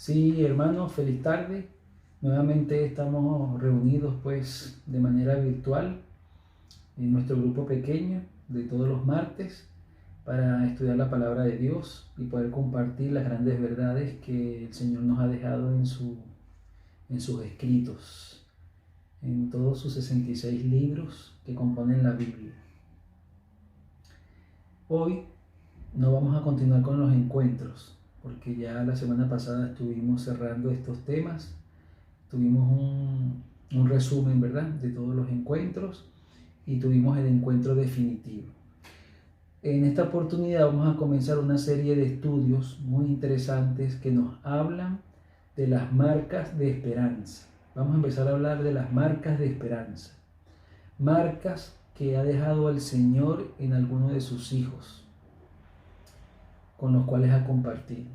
Sí, hermanos, feliz tarde. Nuevamente estamos reunidos pues de manera virtual en nuestro grupo pequeño de todos los martes para estudiar la palabra de Dios y poder compartir las grandes verdades que el Señor nos ha dejado en sus escritos, en todos sus 66 libros que componen la Biblia. Hoy no vamos a continuar con los encuentros, porque ya la semana pasada estuvimos cerrando estos temas. Tuvimos un resumen, ¿verdad?, de todos los encuentros y tuvimos el encuentro definitivo. En esta oportunidad vamos a comenzar una serie de estudios muy interesantes que nos hablan de las marcas de esperanza. Vamos a empezar a hablar de las marcas de esperanza. Marcas que ha dejado el Señor en alguno de sus hijos, con los cuales ha compartido.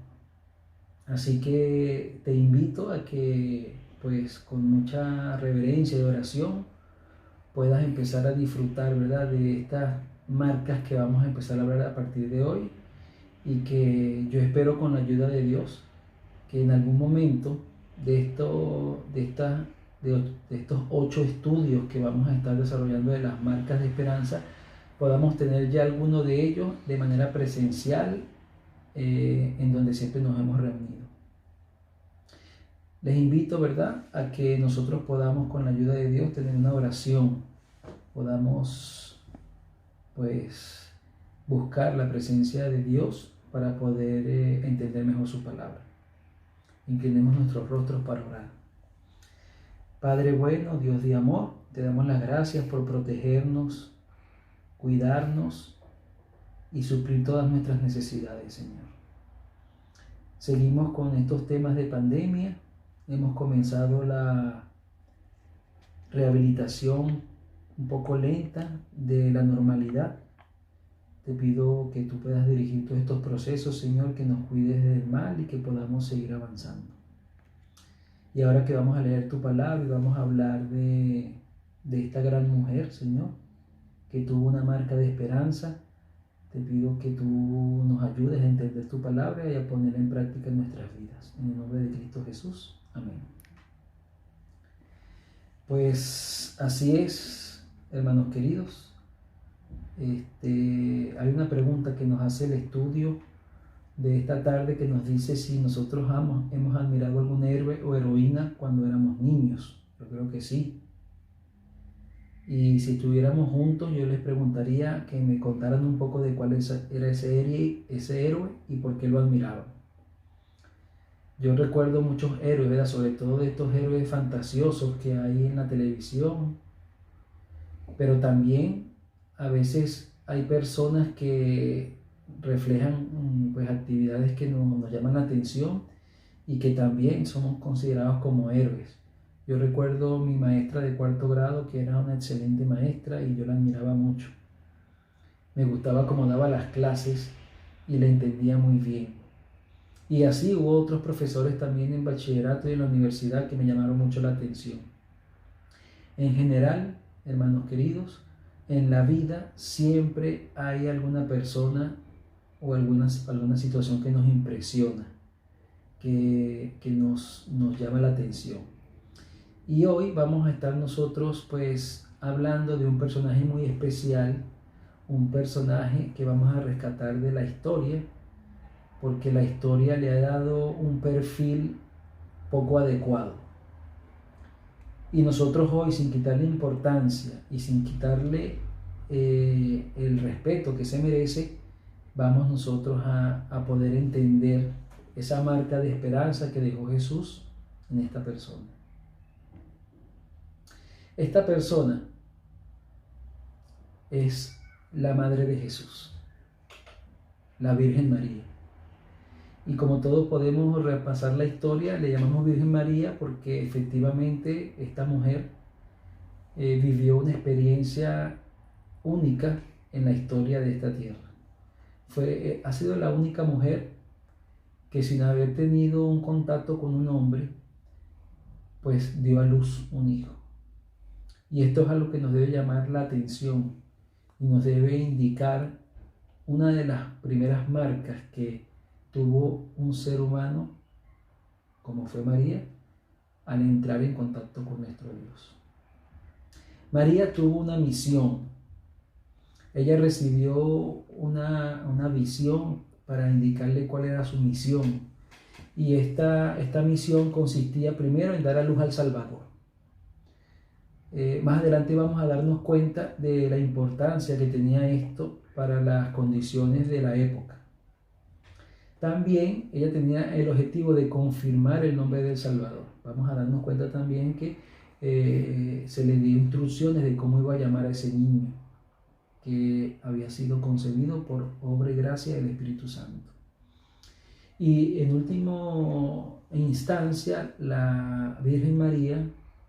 Así que te invito a que, pues, con mucha reverencia y oración, puedas empezar a disfrutar, ¿verdad?, de estas marcas que vamos a empezar a hablar a partir de hoy, y que yo espero, con la ayuda de Dios, que en algún momento de estos 8 estudios que vamos a estar desarrollando de las marcas de esperanza, podamos tener ya alguno de ellos de manera presencial, en donde siempre nos hemos reunido. Les invito, ¿verdad?, a que nosotros podamos, con la ayuda de Dios, tener una oración, podamos, pues, buscar la presencia de Dios para poder entender mejor su palabra. Inclinemos nuestros rostros para orar. Padre bueno, Dios de amor, te damos las gracias por protegernos, cuidarnos y suplir todas nuestras necesidades, Señor. Seguimos con estos temas de pandemia. Hemos comenzado la rehabilitación un poco lenta de la normalidad. Te pido que tú puedas dirigir todos estos procesos, Señor, que nos cuides del mal y que podamos seguir avanzando. Y ahora que vamos a leer tu palabra y vamos a hablar de esta gran mujer, Señor, que tuvo una marca de esperanza, te pido que tú nos ayudes a entender tu palabra y a ponerla en práctica en nuestras vidas. En el nombre de Cristo Jesús. Amén. Pues así es, hermanos queridos. Hay una pregunta que nos hace el estudio de esta tarde que nos dice si nosotros hemos admirado algún héroe o heroína cuando éramos niños. Yo creo que sí. Y si estuviéramos juntos, yo les preguntaría que me contaran un poco de cuál era ese héroe y por qué lo admiraban. Yo recuerdo muchos héroes, ¿verdad?, sobre todo de estos héroes fantasiosos que hay en la televisión, pero también a veces hay personas que reflejan pues actividades que nos llaman la atención y que también somos considerados como héroes. Yo recuerdo mi maestra de 4º grado, que era una excelente maestra y yo la admiraba mucho. Me gustaba cómo daba las clases y la entendía muy bien. Y así hubo otros profesores también en bachillerato y en la universidad que me llamaron mucho la atención. En general, hermanos queridos, en la vida siempre hay alguna persona o alguna situación que nos impresiona, que nos llama la atención. Y hoy vamos a estar nosotros pues hablando de un personaje muy especial, un personaje que vamos a rescatar de la historia, porque la historia le ha dado un perfil poco adecuado. Y nosotros hoy, sin quitarle importancia y sin quitarle el respeto que se merece, vamos nosotros a poder entender esa marca de esperanza que dejó Jesús en esta persona. Esta persona es la madre de Jesús, la Virgen María. Y como todos podemos repasar la historia, le llamamos Virgen María porque efectivamente esta mujer vivió una experiencia única en la historia de esta tierra. Ha sido la única mujer que, sin haber tenido un contacto con un hombre, pues dio a luz un hijo. Y esto es algo que nos debe llamar la atención y nos debe indicar una de las primeras marcas que tuvo un ser humano como fue María, al entrar en contacto con nuestro Dios. María tuvo una misión. Ella recibió una visión para indicarle cuál era su misión. Y esta misión consistía primero en dar a luz al Salvador. Más adelante vamos a darnos cuenta de la importancia que tenía esto para las condiciones de la época. También ella tenía el objetivo de confirmar el nombre del Salvador. Vamos a darnos cuenta también que se le dio instrucciones de cómo iba a llamar a ese niño que había sido concebido por obra y gracia del Espíritu Santo. Y en última instancia, la Virgen María,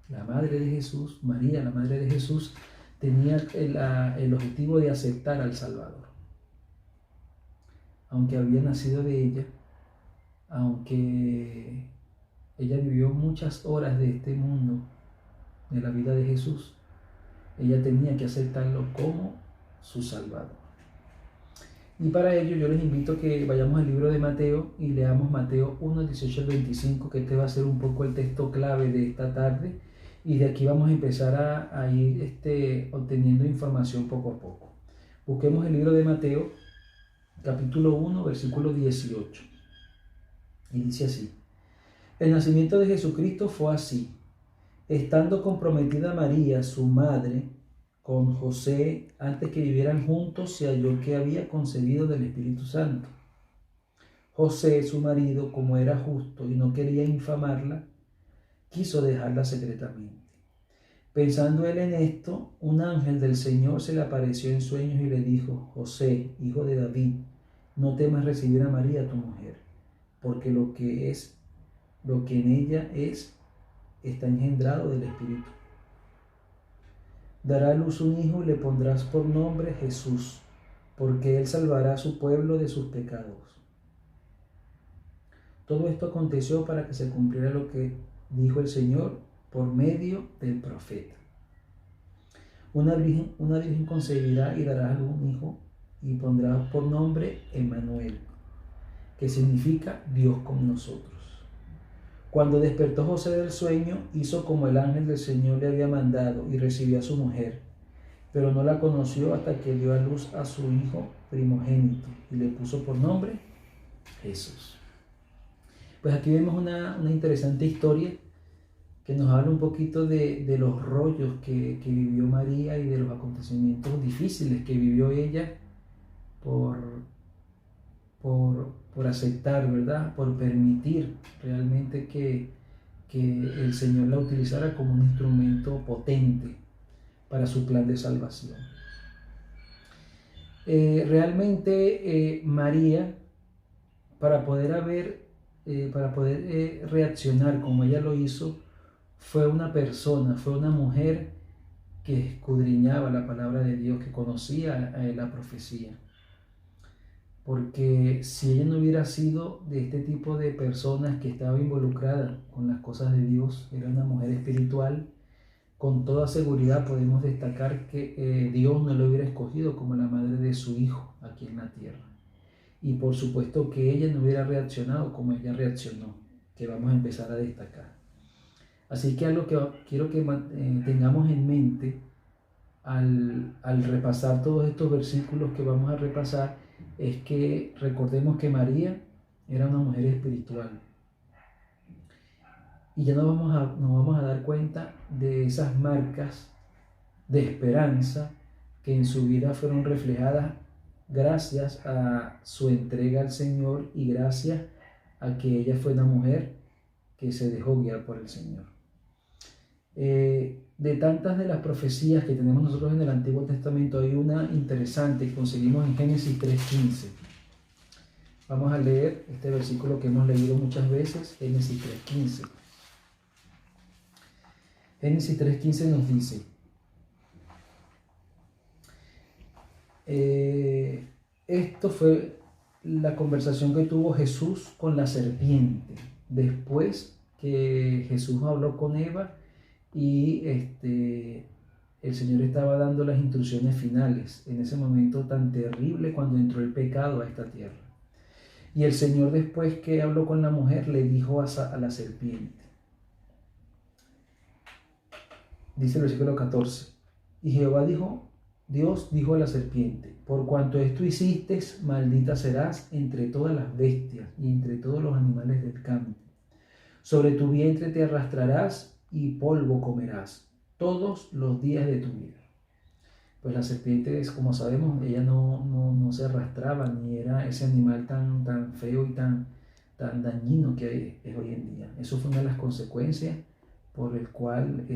la Madre de Jesús, María, la Madre de Jesús, tenía el objetivo de aceptar al Salvador. Aunque había nacido de ella, aunque ella vivió muchas horas de este mundo, de la vida de Jesús, ella tenía que aceptarlo como su Salvador. Y para ello yo les invito a que vayamos al libro de Mateo y leamos Mateo 1, 18 al 25, que este va a ser un poco el texto clave de esta tarde. Y de aquí vamos a empezar a ir obteniendo información poco a poco. Busquemos el libro de Mateo, capítulo 1, versículo 18. Y dice así: el nacimiento de Jesucristo fue así. Estando comprometida María, su madre, con José, antes que vivieran juntos, se halló que había concebido del Espíritu Santo. José, su marido, como era justo y no quería infamarla, quiso dejarla secretamente. Pensando él en esto, un ángel del Señor se le apareció en sueños y le dijo: José, hijo de David, no temas recibir a María tu mujer, porque lo que en ella está engendrado del Espíritu. Dará a luz un hijo y le pondrás por nombre Jesús, porque él salvará a su pueblo de sus pecados. Todo esto aconteció para que se cumpliera lo que dijo el Señor por medio del profeta. Una virgen concebirá y dará a luz un hijo y pondrá por nombre Emmanuel, que significa Dios con nosotros. Cuando despertó José del sueño, hizo como el ángel del Señor le había mandado y recibió a su mujer, pero no la conoció hasta que dio a luz a su hijo primogénito y le puso por nombre Jesús. Pues aquí vemos una interesante historia que nos habla un poquito de los rollos que vivió María y de los acontecimientos difíciles que vivió ella por aceptar, ¿verdad? Por permitir realmente que el Señor la utilizara como un instrumento potente para su plan de salvación. Realmente María, para poder reaccionar como ella lo hizo, fue una persona, fue una mujer que escudriñaba la palabra de Dios, que conocía la profecía. Porque si ella no hubiera sido de este tipo de personas que estaba involucrada con las cosas de Dios, era una mujer espiritual, con toda seguridad podemos destacar que Dios no la hubiera escogido como la madre de su hijo aquí en la tierra. Y por supuesto que ella no hubiera reaccionado como ella reaccionó, que vamos a empezar a destacar. Así que algo que quiero que tengamos en mente al repasar todos estos versículos que vamos a repasar es que recordemos que María era una mujer espiritual. Y ya nos vamos a dar cuenta de esas marcas de esperanza que en su vida fueron reflejadas gracias a su entrega al Señor y gracias a que ella fue una mujer que se dejó guiar por el Señor. De tantas de las profecías que tenemos nosotros en el Antiguo Testamento, hay una interesante que conseguimos en Génesis 3:15. Vamos a leer este versículo que hemos leído muchas veces, Génesis 3:15. Génesis 3:15 nos dice: esto fue la conversación que tuvo Jesús con la serpiente, después que Jesús habló con Eva y el Señor estaba dando las instrucciones finales en ese momento tan terrible cuando entró el pecado a esta tierra. Y el Señor, después que habló con la mujer, le dijo a la serpiente. Dice el versículo 14. Y Jehová dijo, Dios dijo a la serpiente: por cuanto esto hiciste, maldita serás entre todas las bestias y entre todos los animales del campo. Sobre tu vientre te arrastrarás y polvo comerás todos los días de tu vida. Pues la serpiente, como sabemos, ella no se arrastraba, ni era ese animal tan feo y tan dañino que es hoy en día. Eso fue una de las consecuencias por el cual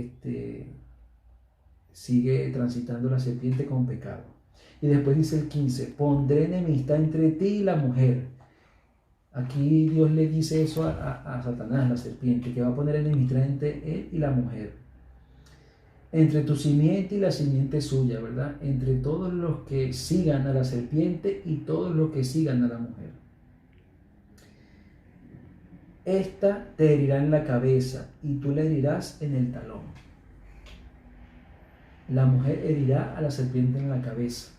sigue transitando la serpiente con pecado. Y después dice el 15: pondré enemistad entre ti y la mujer. Aquí Dios le dice eso a Satanás, la serpiente, que va a poner enemistad entre él y la mujer. Entre tu simiente y la simiente suya, ¿verdad? Entre todos los que sigan a la serpiente y todos los que sigan a la mujer. Esta te herirá en la cabeza y tú le herirás en el talón. La mujer herirá a la serpiente en la cabeza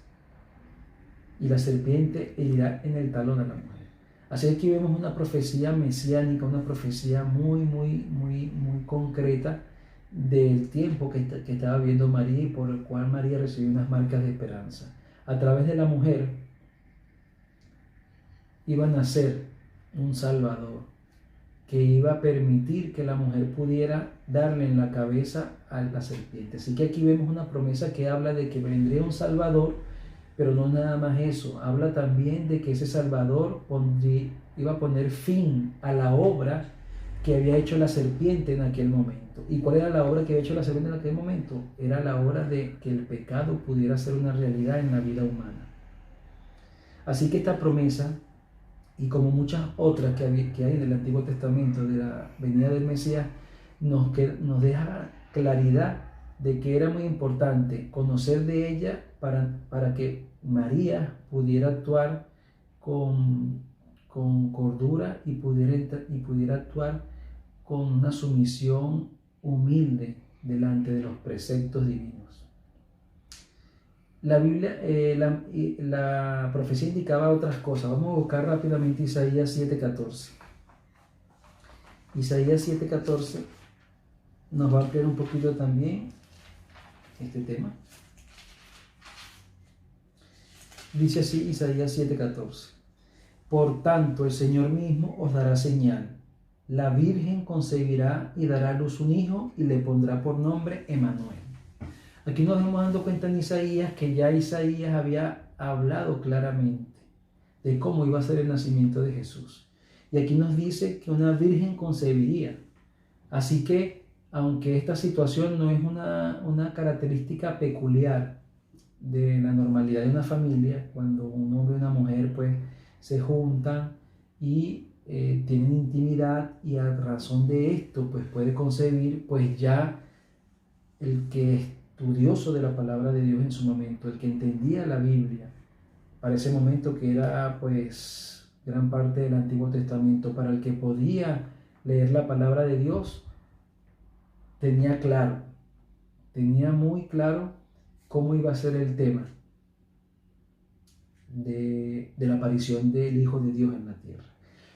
y la serpiente herirá en el talón a la mujer. Así que aquí vemos una profecía mesiánica, una profecía muy concreta del tiempo que estaba viviendo María y por el cual María recibió unas marcas de esperanza. A través de la mujer iba a nacer un Salvador que iba a permitir que la mujer pudiera darle en la cabeza a la serpiente. Así que aquí vemos una promesa que habla de que vendría un Salvador, pero no nada más eso. Habla también de que ese Salvador iba a poner fin a la obra que había hecho la serpiente en aquel momento. ¿Y cuál era la obra que había hecho la serpiente en aquel momento? Era la obra de que el pecado pudiera ser una realidad en la vida humana. Así que esta promesa, y como muchas otras que hay en el Antiguo Testamento de la venida del Mesías, nos deja claridad de que era muy importante conocer de ella para que María pudiera actuar con cordura y pudiera actuar con una sumisión humilde delante de los preceptos divinos. La Biblia, la profecía indicaba otras cosas. Vamos a buscar rápidamente Isaías 7:14. Isaías 7:14 nos va a ampliar un poquito también este tema. Dice así Isaías 7:14: por tanto el Señor mismo os dará señal. La Virgen concebirá y dará a luz un hijo y le pondrá por nombre Emmanuel. Aquí nos vamos dando cuenta en Isaías que ya Isaías había hablado claramente de cómo iba a ser el nacimiento de Jesús. Y aquí nos dice que una virgen concebiría. Así que, aunque esta situación no es una característica peculiar de la normalidad de una familia, cuando un hombre y una mujer pues se juntan y tienen intimidad, y a razón de esto pues puede concebir, pues ya el que es estudioso de la palabra de Dios en su momento, el que entendía la Biblia para ese momento, que era pues gran parte del Antiguo Testamento, para el que podía leer la palabra de Dios, tenía muy claro cómo iba a ser el tema de la aparición del Hijo de Dios en la tierra.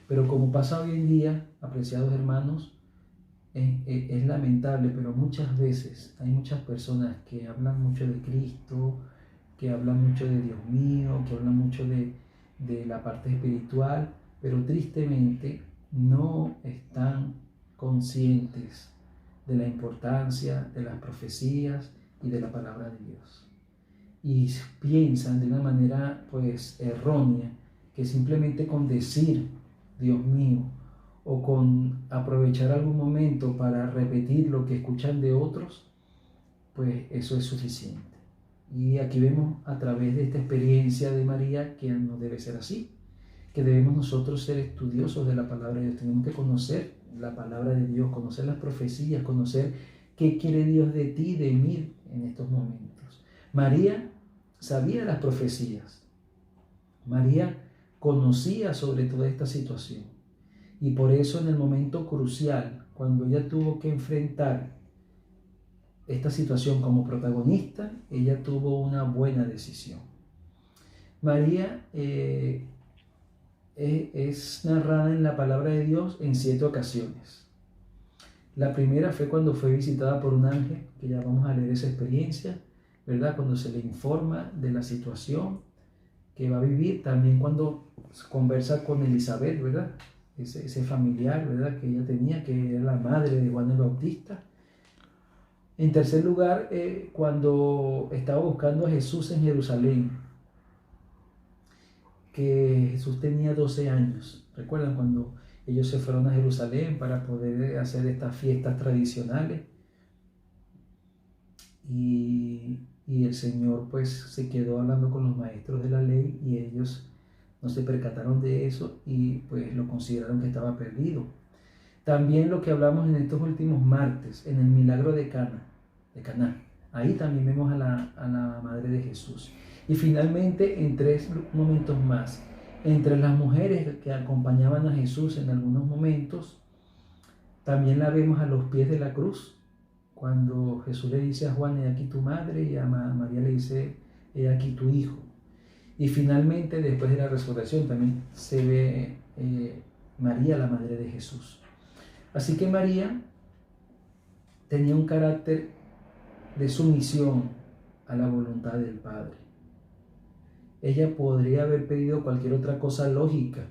Pero como pasa hoy en día, apreciados hermanos, es lamentable, pero muchas veces hay muchas personas que hablan mucho de Cristo, que hablan mucho de Dios mío, que hablan mucho de la parte espiritual, pero tristemente no están conscientes de la importancia de las profecías y de la palabra de Dios. Y piensan de una manera pues errónea que simplemente con decir Dios mío o con aprovechar algún momento para repetir lo que escuchan de otros, pues eso es suficiente. Y aquí vemos a través de esta experiencia de María que no debe ser así, que debemos nosotros ser estudiosos de la palabra de Dios. Tenemos que conocer la palabra de Dios, conocer las profecías, conocer qué quiere Dios de ti y de mí en estos momentos. María sabía las profecías. María conocía sobre toda esta situación. Y por eso en el momento crucial, cuando ella tuvo que enfrentar esta situación como protagonista, ella tuvo una buena decisión. María es narrada en la palabra de Dios en 7 ocasiones. La primera fue cuando fue visitada por un ángel, que ya vamos a leer esa experiencia, ¿verdad? Cuando se le informa de la situación que va a vivir, también cuando conversa con Elizabeth, ¿verdad? Ese familiar, ¿verdad? Que ella tenía, que era la madre de Juan el Bautista. En tercer lugar, cuando estaba buscando a Jesús en Jerusalén, que Jesús tenía 12 años. ¿Recuerdan cuando ellos se fueron a Jerusalén para poder hacer estas fiestas tradicionales? Y el Señor pues se quedó hablando con los maestros de la ley y ellos no se percataron de eso y pues lo consideraron que estaba perdido. También lo que hablamos en estos últimos martes, en el milagro de Caná. Ahí también vemos a la madre de Jesús. Y finalmente, en 3 momentos más, entre las mujeres que acompañaban a Jesús en algunos momentos, también la vemos a los pies de la cruz, cuando Jesús le dice a Juan, he aquí tu madre, y a María le dice, he aquí tu hijo. Y finalmente, después de la resurrección, también se ve María, la madre de Jesús. Así que María tenía un carácter de sumisión a la voluntad del Padre. Ella podría haber pedido cualquier otra cosa lógica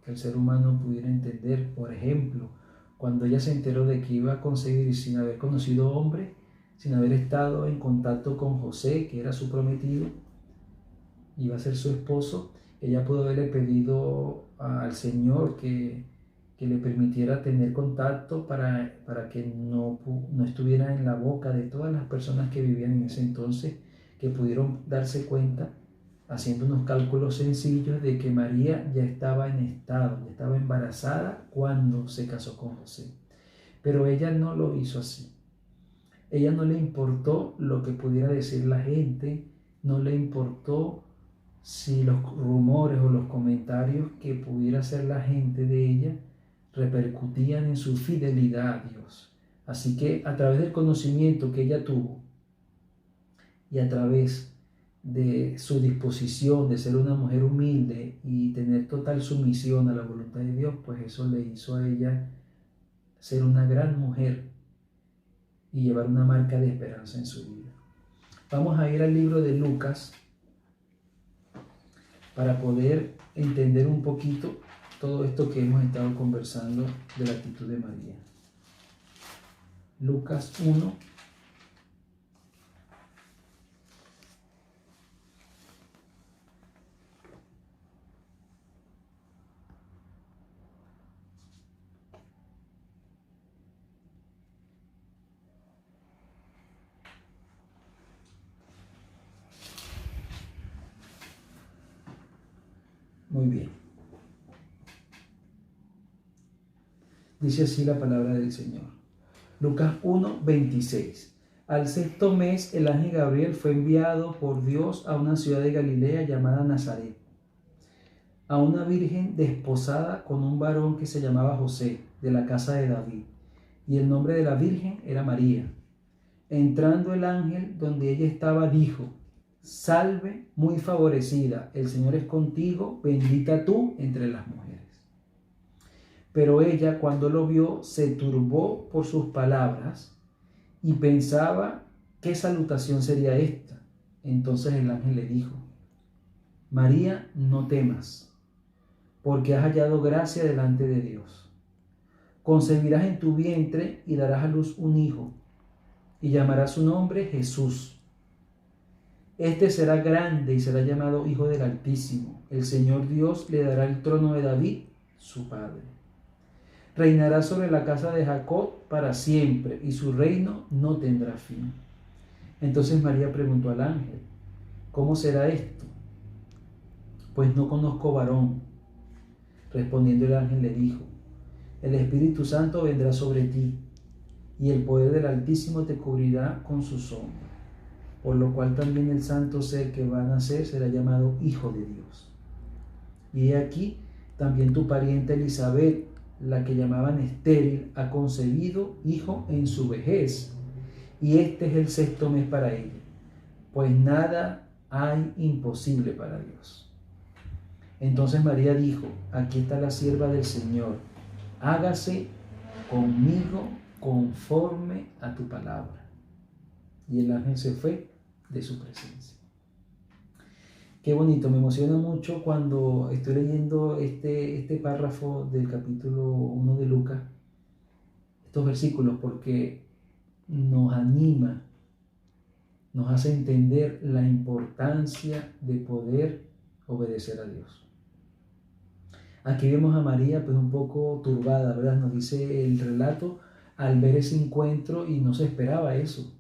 que el ser humano pudiera entender. Por ejemplo, cuando ella se enteró de que iba a concebir sin haber conocido hombre, sin haber estado en contacto con José, que era su prometido, iba a ser su esposo, ella pudo haberle pedido al Señor que le permitiera tener contacto para que no estuviera en la boca de todas las personas que vivían en ese entonces, que pudieron darse cuenta, haciendo unos cálculos sencillos, de que María ya estaba en estado, ya estaba embarazada cuando se casó con José. Pero ella no lo hizo así. Ella no le importó lo que pudiera decir la gente, no le importó si los rumores o los comentarios que pudiera hacer la gente de ella repercutían en su fidelidad a Dios. Así que a través del conocimiento que ella tuvo y a través de su disposición de ser una mujer humilde y tener total sumisión a la voluntad de Dios, pues eso le hizo a ella ser una gran mujer y llevar una marca de esperanza en su vida. Vamos a ir al libro de Lucas para poder entender un poquito todo esto que hemos estado conversando de la actitud de María. Lucas 1. Muy bien. Dice así la palabra del Señor. Lucas 1, 26. Al 6º mes, el ángel Gabriel fue enviado por Dios a una ciudad de Galilea llamada Nazaret, a una virgen desposada con un varón que se llamaba José, de la casa de David, y el nombre de la virgen era María. Entrando el ángel donde ella estaba, dijo: Salve, muy favorecida, el Señor es contigo, bendita tú entre las mujeres. Pero ella, cuando lo vio, se turbó por sus palabras y pensaba qué salutación sería esta. Entonces el ángel le dijo: María, no temas, porque has hallado gracia delante de Dios. Concebirás en tu vientre y darás a luz un hijo, y llamarás su nombre Jesús. Este será grande y será llamado Hijo del Altísimo. El Señor Dios le dará el trono de David, su padre. Reinará sobre la casa de Jacob para siempre, y su reino no tendrá fin. Entonces María preguntó al ángel: ¿Cómo será esto? Pues no conozco varón. Respondiendo el ángel le dijo: El Espíritu Santo vendrá sobre ti, y el poder del Altísimo te cubrirá con su sombra. Por lo cual también el santo ser que va a nacer será llamado Hijo de Dios. Y he aquí, también tu pariente Elizabeth, la que llamaban estéril, ha concebido hijo en su vejez, y este es el 6º mes para ella, pues nada hay imposible para Dios. Entonces María dijo: aquí está la sierva del Señor, hágase conmigo conforme a tu palabra. Y el ángel se fue de su presencia. Qué bonito, me emociona mucho cuando estoy leyendo este párrafo del capítulo 1 de Lucas, estos versículos, porque nos anima, nos hace entender la importancia de poder obedecer a Dios. Aquí vemos a María pues un poco turbada, ¿verdad? Nos dice el relato, al ver ese encuentro, y no se esperaba eso.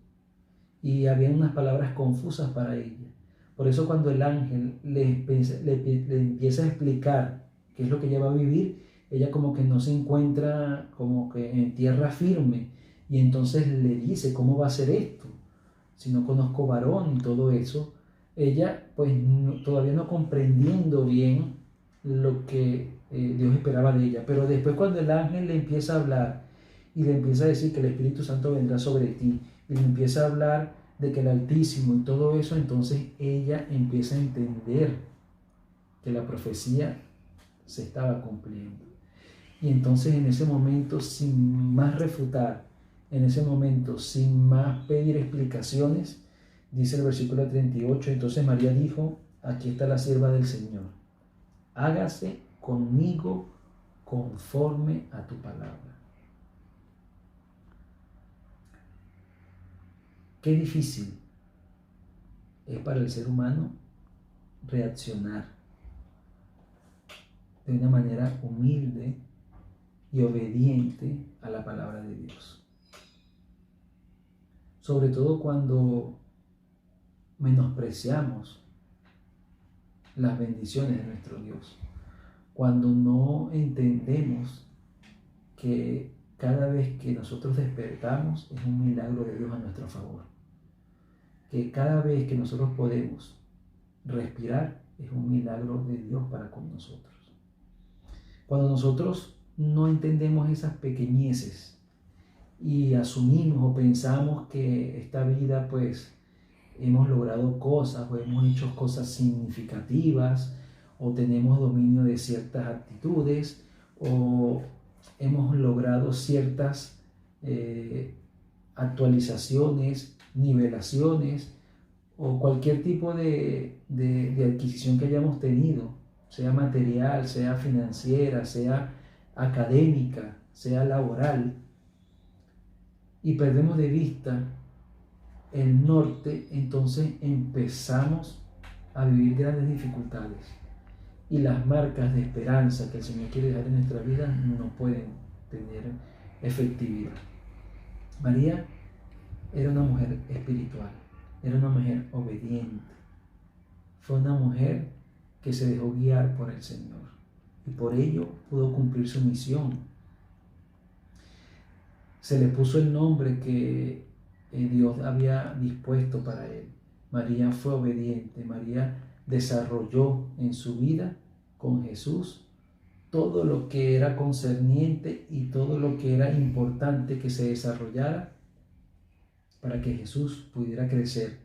Y había unas palabras confusas para ella. Por eso cuando el ángel le empieza a explicar qué es lo que ella va a vivir, ella como que no se encuentra como que en tierra firme. Y entonces le dice: ¿cómo va a ser esto? Si no conozco varón y todo eso. Ella pues todavía no comprendiendo bien lo que Dios esperaba de ella. Pero después cuando el ángel le empieza a hablar y le empieza a decir que el Espíritu Santo vendrá sobre ti, y le empieza a hablar de que el Altísimo y todo eso, entonces ella empieza a entender que la profecía se estaba cumpliendo. Y entonces en ese momento, sin más refutar, en ese momento, sin más pedir explicaciones, dice el versículo 38, entonces María dijo: aquí está la sierva del Señor, hágase conmigo conforme a tu palabra. Qué difícil es para el ser humano reaccionar de una manera humilde y obediente a la palabra de Dios. Sobre todo cuando menospreciamos las bendiciones de nuestro Dios. Cuando no entendemos que cada vez que nosotros despertamos es un milagro de Dios a nuestro favor. Que cada vez que nosotros podemos respirar es un milagro de Dios para con nosotros. Cuando nosotros no entendemos esas pequeñeces y asumimos o pensamos que esta vida pues hemos logrado cosas o hemos hecho cosas significativas o tenemos dominio de ciertas actitudes o hemos logrado ciertas actualizaciones, nivelaciones o cualquier tipo de adquisición que hayamos tenido, sea material, sea financiera, sea académica, sea laboral, y perdemos de vista el norte, entonces empezamos a vivir grandes dificultades y las marcas de esperanza que el Señor quiere dejar en nuestra vida no pueden tener efectividad. María era una mujer espiritual, era una mujer obediente, fue una mujer que se dejó guiar por el Señor y por ello pudo cumplir su misión. Se le puso el nombre que Dios había dispuesto para él. María fue obediente, María desarrolló en su vida con Jesús todo lo que era concerniente y todo lo que era importante que se desarrollara para que Jesús pudiera crecer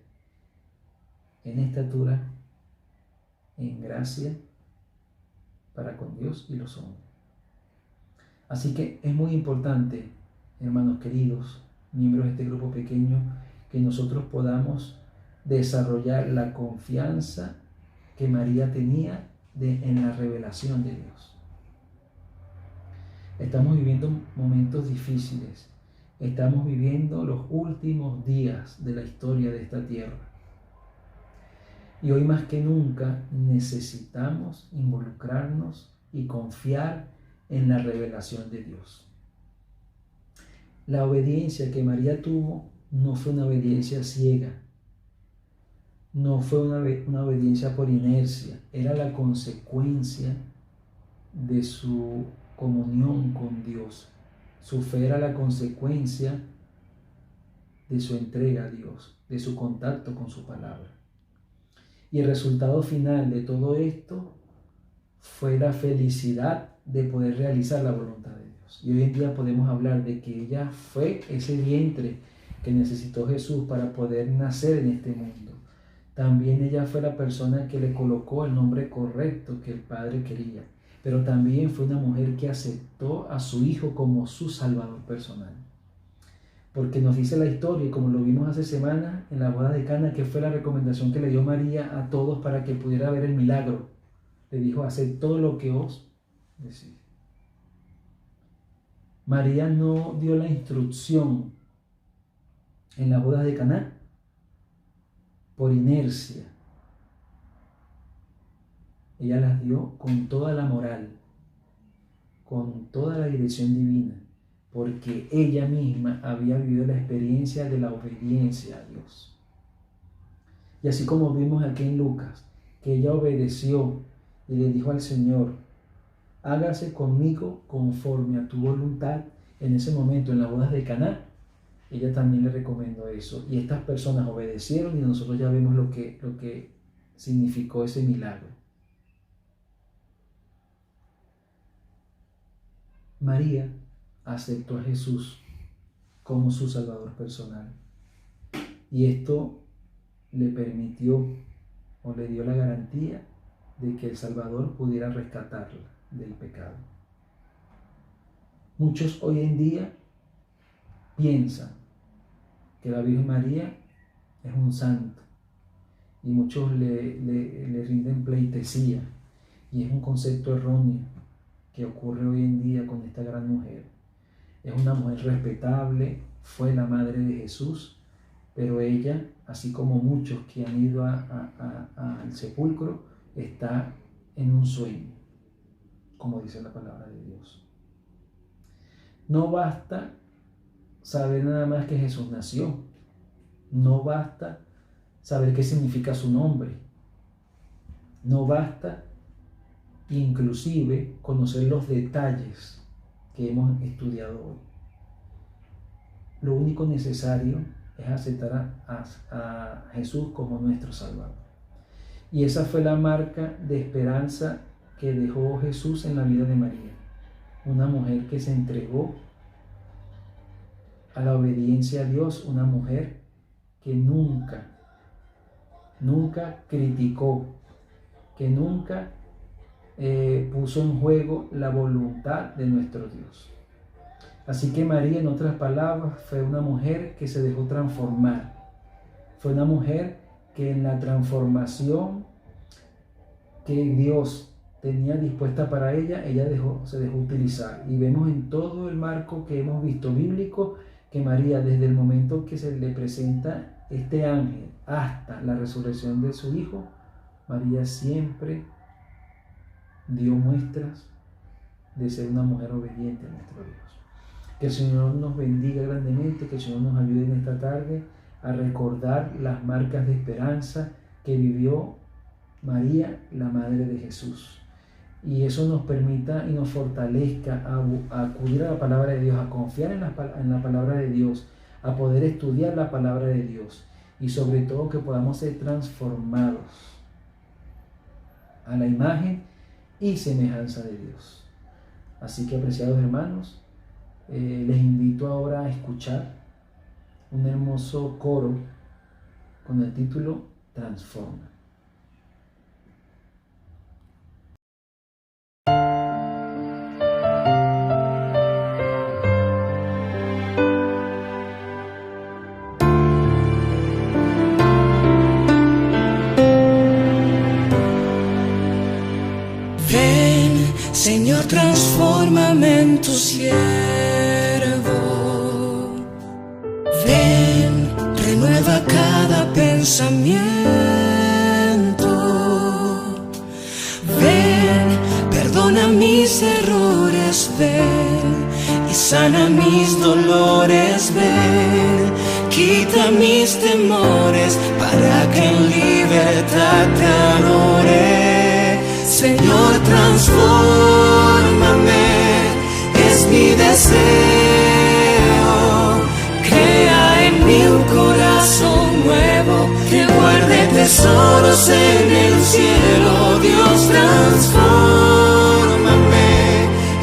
en estatura, en gracia, para con Dios y los hombres. Así que es muy importante, hermanos queridos, miembros de este grupo pequeño, que nosotros podamos desarrollar la confianza que María tenía en la revelación de Dios. Estamos viviendo momentos difíciles, estamos viviendo los últimos días de la historia de esta tierra. Y hoy más que nunca necesitamos involucrarnos y confiar en la revelación de Dios. La obediencia que María tuvo no fue una obediencia ciega, no fue una obediencia por inercia, era la consecuencia de su comunión con Dios. Su fe era la consecuencia de su entrega a Dios, de su contacto con su palabra. Y el resultado final de todo esto fue la felicidad de poder realizar la voluntad de Dios. Y hoy en día podemos hablar de que ella fue ese vientre que necesitó Jesús para poder nacer en este mundo. También ella fue la persona que le colocó el nombre correcto que el Padre quería. Pero también fue una mujer que aceptó a su hijo como su Salvador personal. Porque nos dice la historia, y como lo vimos hace semanas en la boda de Cana, que fue la recomendación que le dio María a todos para que pudiera ver el milagro. Le dijo: haced todo lo que os decís. María no dio la instrucción en la boda de Caná por inercia. Ella las dio con toda la moral, con toda la dirección divina, porque ella misma había vivido la experiencia de la obediencia a Dios. Y así como vimos aquí en Lucas, que ella obedeció y le dijo al Señor: hágase conmigo conforme a tu voluntad. En ese momento, en las bodas de Caná, ella también le recomendó eso. Y estas personas obedecieron, y nosotros ya vemos lo que significó ese milagro. María aceptó a Jesús como su Salvador personal. Y esto le permitió, o le dio la garantía, de que el Salvador pudiera rescatarla del pecado. Muchos hoy en día piensan que la Virgen María es un santo, y muchos le rinden pleitesía, y es un concepto erróneo que ocurre hoy en día con esta gran mujer. Es una mujer respetable, fue la madre de Jesús, pero ella, así como muchos que han ido al sepulcro, está en un sueño, como dice la palabra de Dios. No basta saber nada más que Jesús nació. No basta saber qué significa su nombre. No basta inclusive conocer los detalles que hemos estudiado hoy. Lo único necesario es aceptar a Jesús como nuestro Salvador. Y esa fue la marca de esperanza que dejó Jesús en la vida de María. Una mujer que se entregó a la obediencia a Dios, una mujer que nunca criticó, que nunca puso en juego la voluntad de nuestro Dios. Así que María, en otras palabras, fue una mujer que se dejó transformar. Fue una mujer que en la transformación que Dios tenía dispuesta para ella, se dejó utilizar. Y vemos en todo el marco que hemos visto bíblico que María, desde el momento que se le presenta este ángel hasta la resurrección de su hijo, María siempre dio muestras de ser una mujer obediente a nuestro Dios. Que el Señor nos bendiga grandemente, que el Señor nos ayude en esta tarde a recordar las marcas de esperanza que vivió María, la Madre de Jesús. Y eso nos permita y nos fortalezca a acudir a la palabra de Dios, a confiar en la palabra de Dios, a poder estudiar la palabra de Dios, y sobre todo que podamos ser transformados a la imagen y semejanza de Dios. Así que, apreciados hermanos, les invito ahora a escuchar un hermoso coro con el título Transforma. Señor, transfórmame en tu siervo. Ven, renueva cada pensamiento. Ven, perdona mis errores. Ven y sana mis dolores. Ven, quita mis temores para que en libertad te adore. Señor, transfórmame, es mi deseo. Crea en mí un corazón nuevo que guarde tesoros en el cielo. Dios, transfórmame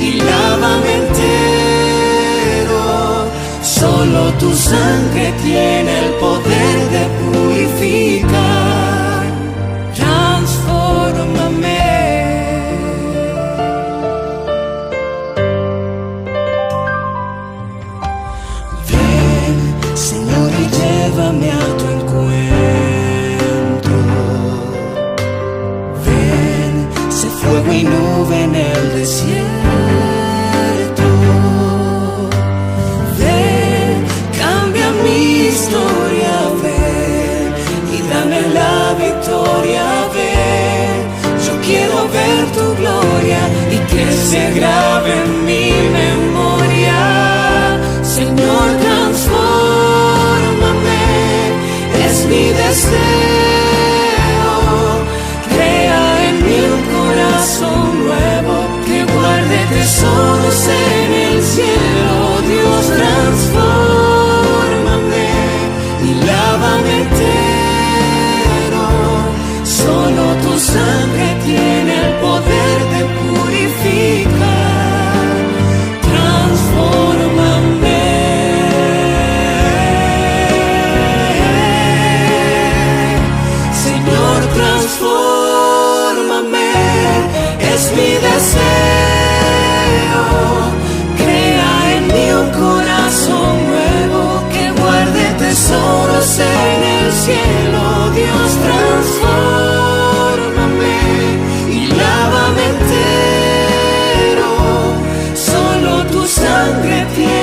y lávame entero. Solo tu sangre tiene el poder de purificar. deseo. Crea en mí un corazón nuevo que guarde tesoros en el cielo. Dios, transfórmame y lávame entero. Solo tu sangre tiene el poder de purificar. Transfórmame, Señor, transfórmame, es mi deseo. Crea en mí un corazón nuevo que guarde tesoros en el cielo. Dios, transfórmame y lávame entero. Solo tu sangre tiene